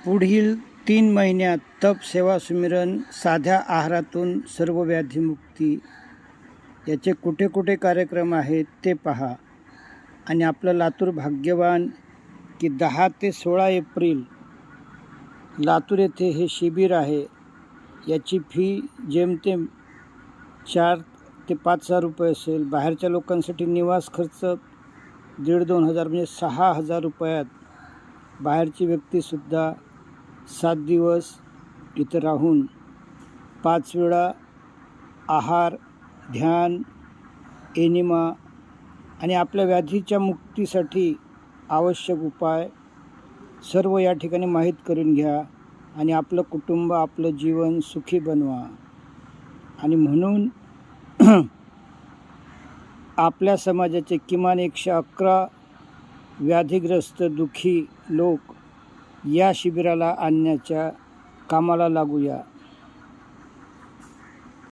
पुढील 3 महिन्यात तप सेवा सुमिरन साध्या आहारातून सर्व व्याधीमुक्ती याचे कुठे कुठे कार्यक्रम आहेत ते पहा. आणि आपलं लातूर भाग्यवान की 10 ते 16 एप्रिल लातूर येथे हे शिबिर आहे. याची फी जेमतेम 4 ते 5,000 रुपये असेल. बाहेरच्या लोकांसाठी निवास खर्च 1,500-2,000 म्हणजे 6,000 रुपयात बाहेरची व्यक्तीसुद्धा 7 दिवस इथं राहून 5 वेळा आहार, ध्यान, एनिमा आणि आपल्या व्याधीच्या मुक्तीसाठी आवश्यक उपाय सर्व या ठिकाणी माहीत करून घ्या आणि आपलं कुटुंब, आपलं जीवन सुखी बनवा. आणि म्हणून आपल्या समाजाचे किमान 111 व्याधीग्रस्त दुःखी लोक या शिबिराला आणण्याच्या कामाला लागूया.